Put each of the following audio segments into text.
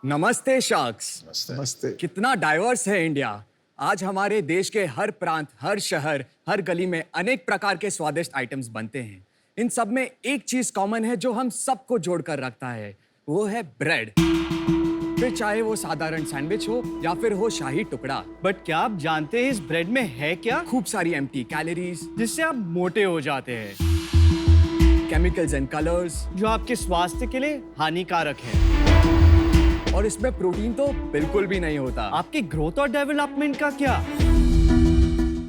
नमस्ते शार्क्स। नमस्ते। कितना डाइवर्स है इंडिया। आज हमारे देश के हर प्रांत, हर शहर, हर गली में अनेक प्रकार के स्वादिष्ट आइटम्स बनते हैं। इन सब में एक चीज कॉमन है जो हम सबको जोड़कर रखता है, वो है ब्रेड। फिर चाहे वो साधारण सैंडविच हो या फिर हो शाही टुकड़ा। बट क्या आप जानते हैं इस ब्रेड में है क्या? खूब सारी एम्प्टी कैलोरीज, जिससे आप मोटे हो जाते हैं, केमिकल्स एंड कलर्स, जो आपके स्वास्थ्य के लिए हानिकारक है। और इसमें प्रोटीन तो बिल्कुल भी नहीं होता। आपकी ग्रोथ और डेवलपमेंट का क्या?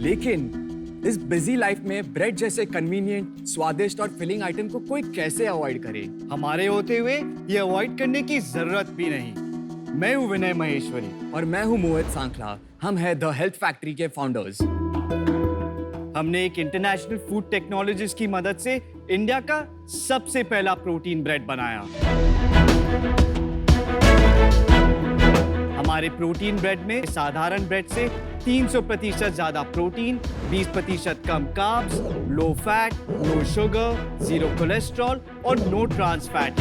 लेकिन इस बिजी लाइफ में ब्रेड जैसे कन्वीनियंट, स्वादिष्ट और फिलिंग आइटम को कोई कैसे अवॉइड करे? हमारे होते हुए ये अवॉइड करने की जरूरत भी नहीं। मैं हूँ विनय महेश्वरी और मैं हूँ मोहित सांखला। हम हैं द हेल्थ फैक्ट्री के फाउंडर्स। हमने एक इंटरनेशनल फूड टेक्नोलॉजिस्ट की मदद से इंडिया का सबसे पहला प्रोटीन ब्रेड बनाया। हमारे प्रोटीन ब्रेड में साधारण ब्रेड से 300% ज्यादा प्रोटीन, 20% कम carbs, low fat, no sugar, zero cholesterol और नो ट्रांस फैट।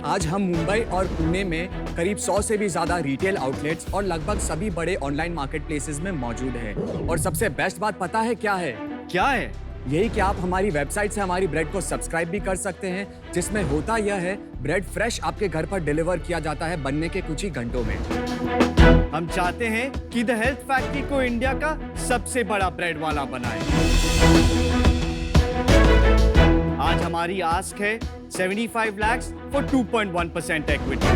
आज हम मुंबई और पुणे में करीब 100 से भी ज्यादा रिटेल आउटलेट्स और लगभग सभी बड़े ऑनलाइन मार्केट प्लेसेस में मौजूद है। और सबसे बेस्ट बात पता है क्या है? क्या है? यही कि आप हमारी वेबसाइट से हमारी ब्रेड को सब्सक्राइब भी कर सकते हैं, जिसमें होता यह है ब्रेड फ्रेश आपके घर पर डिलीवर किया जाता है बनने के कुछ ही घंटों में। हम चाहते हैं कि द हेल्थ फैक्ट्री को इंडिया का सबसे बड़ा ब्रेड वाला बनाए। आज हमारी आस्क है 75 lakhs for 2.1% equity।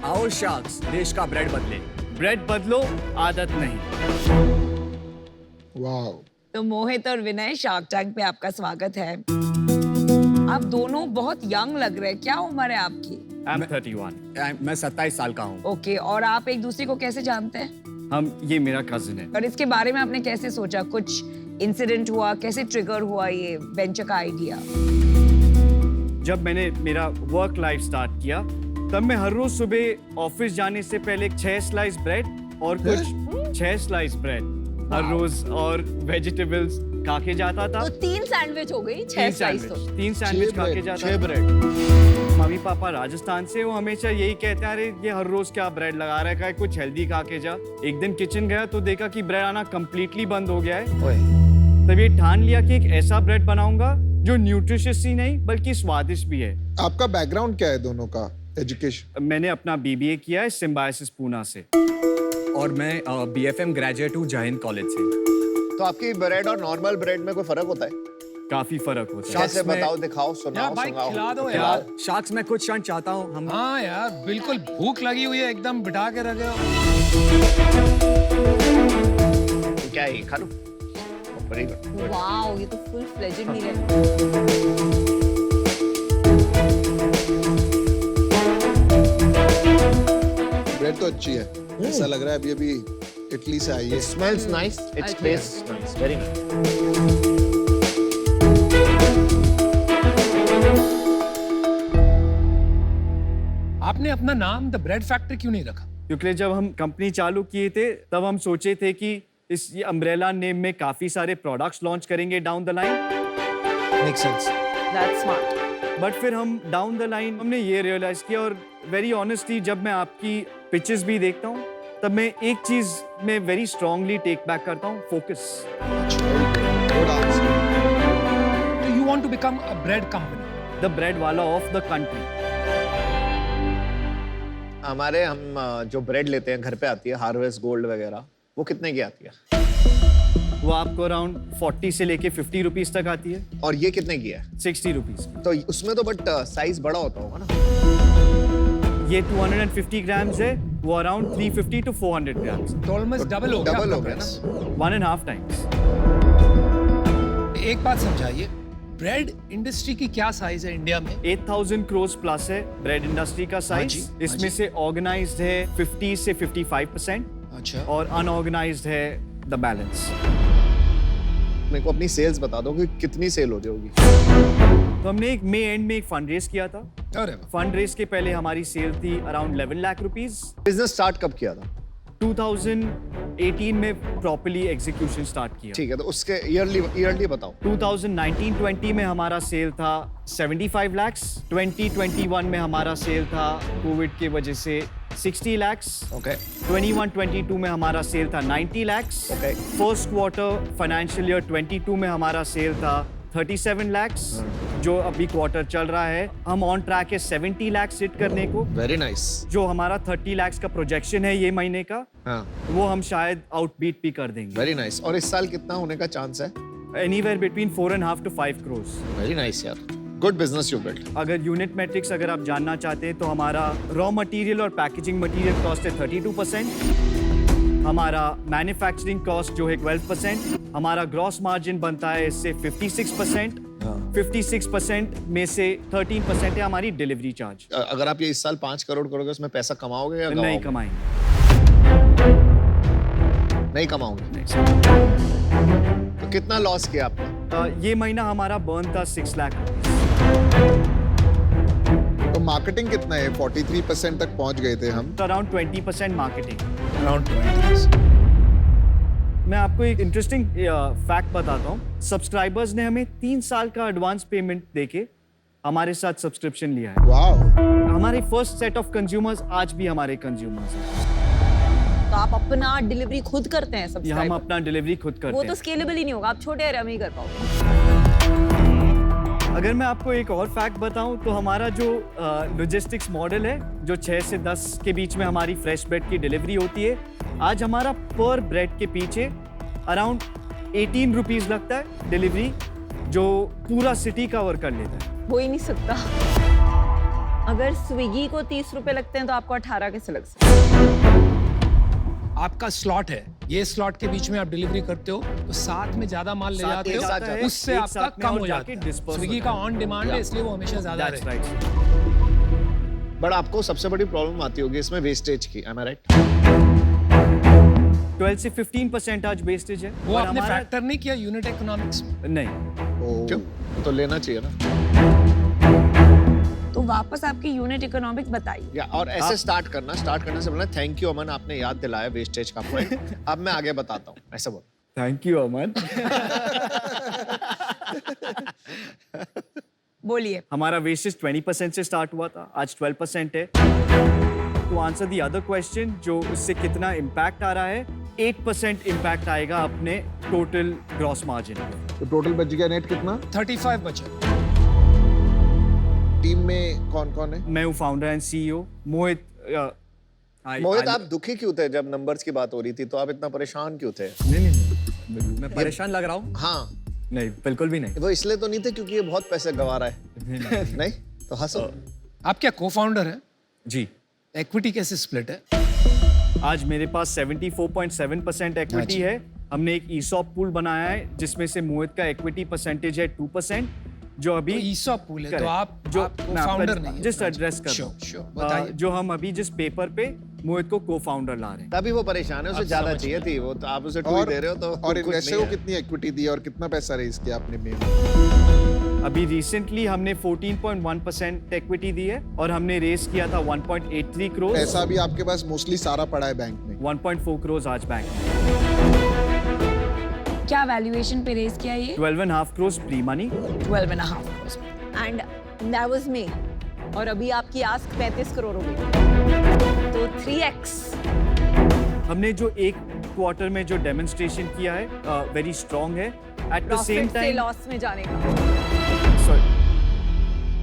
आओ शार्क्स, देश का ब्रेड बदले। ब्रेड बदलो, आदत नहीं। वाओ। तो मोहित और विनय, शार्क टैंक पे आपका स्वागत है। आप दोनों बहुत यंग लग रहे हैं, क्या उम्र है आपकी? I'm 31। मैं 27 साल का हूँ। ओके, और आप एक दूसरे को कैसे जानते हैं? ये मेरा कजिन है। और इसके बारे में आपने कैसे सोचा? कुछ इंसिडेंट हुआ? कैसे ट्रिगर हुआ ये वेंचर का आइडिया? जब मैंने मेरा वर्क लाइफ स्टार्ट किया, तब मैं हर रोज सुबह ऑफिस जाने से पहले 6 स्लाइस ब्रेड और कुछ 6 स्लाइस ब्रेड हर रोज और वेजिटेबल्स खा के जाता था। तो 3 सैंडविच हो गई, 6 स्लाइस तो। 3 सैंडविच खा के जाता 6 था। ब्रेड। मम्मी पापा राजस्थान से, वो हमेशा यही कहते हैं, अरे ये हर रोज क्या ब्रेड लगा रखा है, कुछ हेल्दी खा के जा। एक दिन किचन गया तो देखा कि ब्रेड आना कंप्लीटली बंद हो गया है। तब ये ठान लिया कि एक ऐसा ब्रेड बनाऊंगा जो न्यूट्रिशियस ही नहीं बल्कि स्वादिष्ट भी है। आपका बैकग्राउंड क्या है दोनों का? एजुकेशन? मैंने अपना BBA किया है सिम्बायोसिस पूना से। और मैं BFM ग्रेजुएट हूँ जय हिंद कॉलेज से। तो आपकी ब्रेड और नॉर्मल ब्रेड में कोई फर्क होता है? काफी फर्क होता है। कैसे बताओ, दिखाओ, सुनाओ। यार भाई खिला दो यार यार। शार्क्स, मैं कुछ क्षण चाहता हूँ हम। हाँ यार, बिल्कुल भूख लगी हुई है, एकदम बिठा के रखे हो। क्या है, खा लो। Very good. वाओ, ये तो फुल फ्लेजेड मील है। ब्रेड तो अच्छी है। ऐसा लग रहा है अभी अभी इटली से आई है। It smells nice. It tastes nice. Very nice. आपने अपना नाम द ब्रेड फैक्ट्री क्यों नहीं रखा? क्योंकि जब हम कंपनी चालू किए थे तब हम सोचे थे कि इस ये अम्ब्रेला नेम में काफी सारे प्रोडक्ट्स लॉन्च करेंगे down the line. Makes sense. That's smart. But फिर हम डाउन द लाइन हमने ये रियलाइज किया, और वेरी ऑनेस्टली जब मैं आपकी पिचेस भी देखता हूँ तब मैं एक चीज में वेरी स्ट्रांगली टेक बैक करता हूँ, focus. Good answer. So you want to become a bread company? The bread वाला ऑफ द कंट्री। हमारे हम जो ब्रेड लेते हैं घर पे आती है, हार्वेस्ट गोल्ड वगैरह, वो कितने की आती है? वो आपको अराउंड 40 से लेके 50 रुपीज तक आती है। और ये कितने की है? 60 रुपीज। तो उसमें तो बट साइज बड़ा होता होगा ना? ये 250 ग्राम्स है, वो अराउंड 350 to 400 ग्राम्स। तो ऑलमोस्ट डबल हो गया डबल आपका हो गया price। ना? 1.5 times। एक बात समझाइए, ब्रेड इंडस्ट्री की क्या साइज है इंडिया में? 8,000 crores प्लस है ब्रेड इंडस्ट्री का साइज। जी, इसमें से ऑर्गेनाइज्ड है 50 से 55% अच्छा। और अनऑर्गेनाइज्ड है द बैलेंस। मेरे को अपनी सेल्स बता दो कि कितनी सेल हो रही होगी। तो हमने एक मई एंड में एक फंड रेज किया था। अरे वाह। फंड रेज के पहले हमारी सेल थी around 11 lakh rupees. Business start कब किया था? 2018 18 में प्रॉपर्ली एग्जीक्यूशन स्टार्ट किया। ठीक है, तो उसके ईयरली बताओ। 2019-20 में हमारा सेल था 75 lakhs, 2021 में हमारा सेल था कोविड की वजह से 60 lakhs, ओके 21-22 में हमारा सेल था 90 lakhs, Okay. First quarter financial year 22 में हमारा सेल था 37 lakhs, जो अभी क्वार्टर चल रहा है। हम ऑन ट्रैक है 70 lakhs हिट करने को। Very nice. जो हमारा 30 lakhs का प्रोजेक्शन है ये महीने का, हाँ, वो हम शायद आउटबीट भी कर देंगे। Very nice. और इस साल कितना होने का चांस है? Anywhere between 4.5 to 5 crores। Very nice यार, गुड बिजनेस यू बिल्ड। अगर यूनिट मैट्रिक्स अगर आप जानना चाहते हैं तो हमारा रॉ मटेरियल और पैकेजिंग मटेरियल कॉस्ट है 32%, हमारा मैन्युफैक्चरिंग कॉस्ट जो है 12%, हमारा ग्रॉस मार्जिन बनता है इससे 56%, 56% में से 13% है हमारी डिलीवरी चार्ज। अगर आप ये इस साल 5 करोड़ करोगे उसमें पैसा कमाओगे या नहीं गवाओगे? कमाएंगे। नहीं कमाओगे। नहीं। तो कितना लॉस किया आपने? ये महीना हमारा बर्न था 6 लाख। तो मार्केटिंग कितना है? 43% तक पहुंच गए थे हम। Around 20% marketing. अराउंड 20। मैं आपको एक इंटरेस्टिंग फैक्ट बताता हूँ। सब्सक्राइबर्स ने हमें 3 साल का एडवांस पेमेंट देके हमारे साथ सब्सक्रिप्शन लिया है। वाओ। हमारे फर्स्ट सेट ऑफ कंज्यूमर्स आज भी हमारे कंज्यूमर्स हैं। तो आप अपना डिलीवरी खुद करते हैं ये हम सब्सक्राइबर? अपना डिलीवरी खुद करते वो हैं। तो स्केलेबल ही नहीं होगा, आप छोटे एरिया में ही कर पाओगे। अगर मैं आपको एक और फैक्ट बताऊं तो हमारा जो लॉजिस्टिक्स मॉडल है, जो 6 से 10 के बीच में हमारी फ्रेश ब्रेड की डिलीवरी होती है, आज हमारा पर ब्रेड के पीछे अराउंड 18 रुपीज लगता है डिलीवरी, जो पूरा सिटी कवर कर लेता है। हो ही नहीं सकता। अगर स्विगी को 30 रुपए लगते हैं तो आपको 18 कैसे लग सकते हैं? आपका स्लॉट है, ये स्लॉट के बीच में आप डिलीवरी करते हो तो साथ में ज्यादा माल ले साथ जाते एक साथ हो, है, उससे एक आपका साथ में कम और हो जाके जाता है। disperse स्विगी होता का ऑन डिमांड है इसलिए वो हमेशा ज्यादा That's रहता है। right. बट आपको सबसे बड़ी प्रॉब्लम आती होगी इसमें वेस्टेज की, am I right? 12 से 15% आज वेस्टेज है। वो और आपने हमारा- फैक्टर नहीं किया यूनिट इकोनॉमिक्स में? नहीं। क्यों? तो लेना चाहिए ना। तो वापस आपकी यूनिट इकोनॉमिक्स बताइए। या और ऐसे स्टार्ट करने से बोलना थैंक यू अमन, आपने याद दिलाया वेस्टेज का पॉइंट। अब मैं आगे बताता हूँ, ऐसे बोल। थैंक यू अमन। बोलिए। हमारा वेस्टेज 20% से स्टार्ट हुआ था, आज 12% है। To answer the other question, जो उससे कितना इम्पैक्ट आ रहा है, 8% इम्पैक्ट आएगा अपने टोटल ग्रॉस मार्जिन पे। तो टोटल बच गया नेट कितना? 35 बचे। टीम में कौन कौन है? मैं हूँ फाउंडर एंड सीईओ मोहित। मोहित, आप दुखी क्यों थे जब नंबर्स की बात हो रही थी? तो आप इतना परेशान क्यों थे? नहीं, मैं परेशान लग रहा हूँ? हाँ, नहीं, बिल्कुल भी नहीं। वो इसलिए तो नहीं थे क्योंकि ये बहुत पैसे गवा रहा है। नहीं तो हंसो। आप क्या को-फाउंडर हैं? जी, इक्विटी कैसे स्प्लिट है? आज मेरे पास 74.7% इक्विटी अच्छा। है। हमने एक ईसॉप पूल बनाया है जिसमें से मोहित का इक्विटी परसेंटेज है 2%, जो अभी तो ईसॉप पूल है, तो Correct. आप जो आप मैं फाउंडर आपका नहीं है। just address कर Sure, रहा हूं। sure, बताइए। जो हम अभी जिस पेपर पे मोहित को को फाउंडर ला रहे हैं। तभी वो परेशान है, उसे अब ज्यादा समझ चाहिए थी। वो तो आप उसे 2 ही दे रहे हो तो और कुछ इन्वेस्टर नहीं को है। कितनी इक्विटी दी और कितना पैसा रेज किया आपने में? अभी रिसेंटली हमने 14.1% इक्विटी दी है और हमने रेस किया था 1.83 करोड़। पैसा भी आपके पास मोस्टली सारा पड़ा है बैंक में। 1.4 करोड़ आज बैंक में। क्या वैल्यूएशन पे रेज किया ये? 12.5 crore pre money. 12.5 crores। And that was me. और अभी आपकी आस्क 35 करोड़ हो गई, तो 3x। हमने जो एक क्वार्टर में जो डेमोन्स्ट्रेशन किया है वेरी स्ट्रॉन्ग है। एट द सेम प्रॉफिट से टाइम लॉस में जाने का।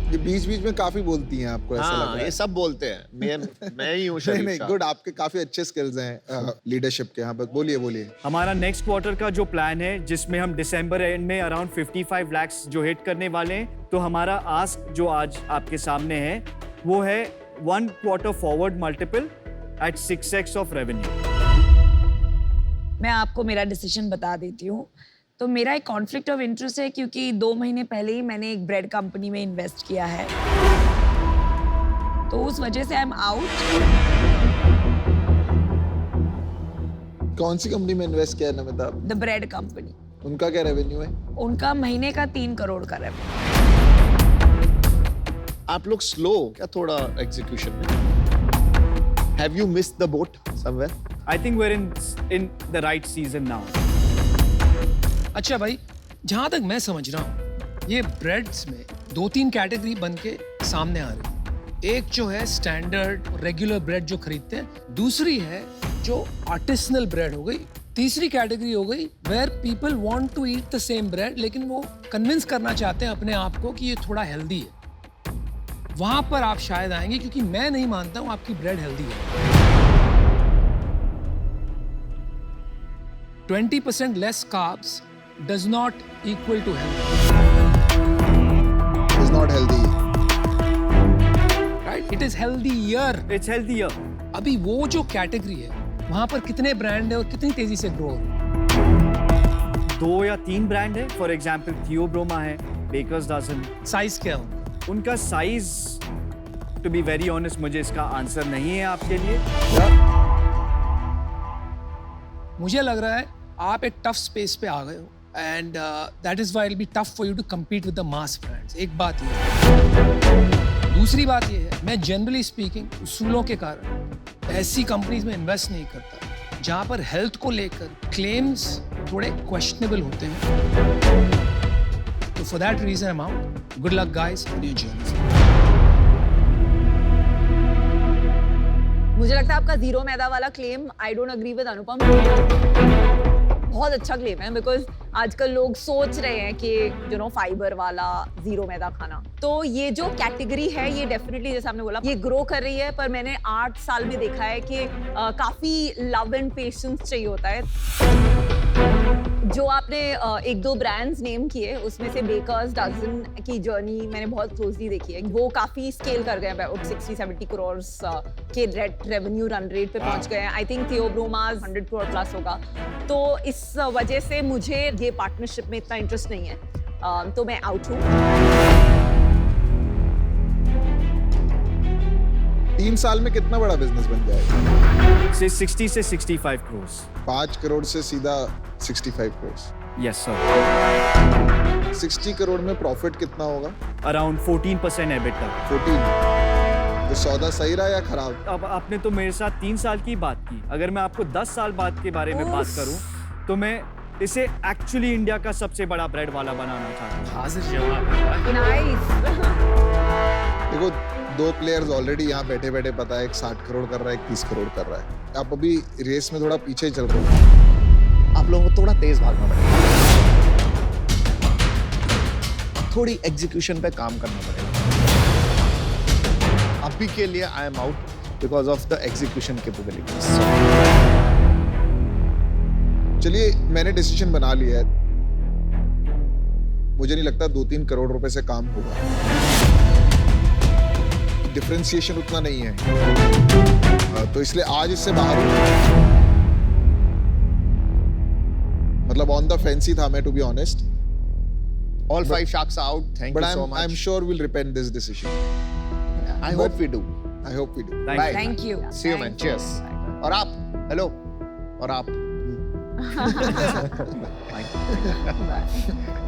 ये बीच बीच में काफी बोलती हैं, आपको ऐसा लग हाँ, रहा ये है? सब बोलते हैं। मैं ही हूँ नहीं शरीफ नहीं, शाह। गुड, आपके काफी अच्छे स्किल्स हैं लीडरशिप के। हाँ, बस बोलिए। हमारा नेक्स्ट क्वार्टर का जो प्लान है, जिसमें हम दिसंबर एंड में अराउंड 55 lakhs जो हिट करने वाले हैं, तो हमारा आस्क जो आज आपके सामने है वो है 1 quarter forward multiple at 6x of revenue. मैं आपको मेरा डिसीजन बता देती हूँ। तो मेरा एक कॉन्फ्लिक्ट ऑफ इंटरेस्ट है, क्योंकि 2 महीने पहले ही मैंने एक ब्रेड कंपनी में इन्वेस्ट किया है, तो उस वजह से आई एम आउट। कौन सी कंपनी में इन्वेस्ट किया है नमिता? The bread company. उनका क्या रेवेन्यू है? उनका महीने का 3 करोड़ का रेवेन्यू। आप लोग स्लो क्या थोड़ा एग्जीक्यूशन में? Have you missed the boat somewhere. I think we're in the right season now. अच्छा भाई, जहां तक मैं समझ रहा हूँ ये ब्रेड्स में 2-3 कैटेगरी बन के सामने आ रही है। एक जो है स्टैंडर्ड रेगुलर ब्रेड जो खरीदते हैं, दूसरी है जो आर्टिसनल ब्रेड हो गई, तीसरी कैटेगरी हो गई where people want to eat the same bread लेकिन वो कन्विंस करना चाहते हैं अपने आप को कि ये थोड़ा हेल्दी है। वहां पर आप शायद आएंगे क्योंकि मैं नहीं मानता हूं आपकी ब्रेड हेल्दी है। 20% less carbs does not equal to health, It's not healthy. right? It is healthier. It's healthier. अभी वो जो कैटेगरी है वहां पर कितने ब्रांड है और कितनी तेजी से ग्रो हो रहे हैं? 2 या 3 ब्रांड है. फॉर एग्जाम्पल थियोब्रोमा है, बेकर्स डजन. साइज क्या है उनका size, to be very honest, मुझे इसका आंसर नहीं है आपके लिए. मुझे लग रहा है आप एक टफ स्पेस पे आ गए हो and that is why it be tough for you to compete with the mass brands. एक बात ये है। दूसरी बात ये है, मैं जनरली स्पीकिंग उसूलों के कारण ऐसी कंपनीज में इन्वेस्ट नहीं करता जहां पर हेल्थ को लेकर क्लेम्स थोड़े क्वेश्चनेबल होते हैं। तो for that reason I am out. Good luck guys on your journey. मुझे लगता है आपका जीरो मैदा वाला claim, I don't agree with Anupam. बहुत अच्छा क्लेम है बिकॉज आजकल लोग सोच रहे हैं कि यू नो फाइबर वाला जीरो मैदा खाना। तो ये जो कैटेगरी है ये डेफिनेटली जैसे आपने बोला ये ग्रो कर रही है, पर मैंने 8 साल में देखा है कि काफी लव एंड पेशेंस चाहिए होता है। जो आपने 1-2 ब्रांड्स नेम किए उसमें से बेकर्स डजन की जर्नी मैंने बहुत क्लोजली देखी है। वो काफी स्केल कर गए हैं, 60-70 करोड़ के रेवेन्यू रन रेट पे पहुंच गए हैं। आई थिंक थियोब्रोमास 100 करोड़ प्लस होगा। तो इस वजह से मुझे ये पार्टनरशिप में इतना इंटरेस्ट नहीं है, तो मैं आउट हूँ। 3 साल में कितना बड़ा बिजनेस बन जाएगा? से 60 से 65 करोड़. 5 करोड़ से सीधा 65 करोड़। Yes sir. 60 करोड़ में प्रॉफिट कितना होगा? Around 14% EBITDA. 14। तो सौदा सही रहा या खराब? अब आपने तो मेरे साथ 3 साल की बात की, अगर मैं आपको 10 साल बाद के बारे में बात करूं तो मैं इसे एक्चुअली इंडिया का सबसे बड़ा ब्रेड वाला बनाना चाहता हूं. हाजिर जवाब। नाइस। देखो 2 प्लेयर्स ऑलरेडी यहाँ बैठे बैठे पता है, एक 60 करोड़ कर रहा है, एक 30 करोड़ कर रहा है। आप अभी रेस में थोड़ा पीछे ही चल रहे हो। आप लोगों को थोड़ा तेज भागना पड़ेगा, थोड़ी एग्जीक्यूशन पे काम करना पड़ेगा। अभी के लिए आई am out because of the execution capabilities. चलिए मैंने डिसीजन बना लिया है, मुझे नहीं लगता 2-3 करोड़ रुपए से काम होगा। डिफरेंशिएशन उतना नहीं है, तो इसलिए आज इससे बाहर हूं। मतलब ऑन द फेंस ही था मैं, to be honest. All 5 sharks are out. Thank But you so much. I'm sure we'll repent this decision. I hope we do. I hope we do. Thank Bye. you. Thank you. See you, man. Cheers. और आप, hello. और आप. Bye.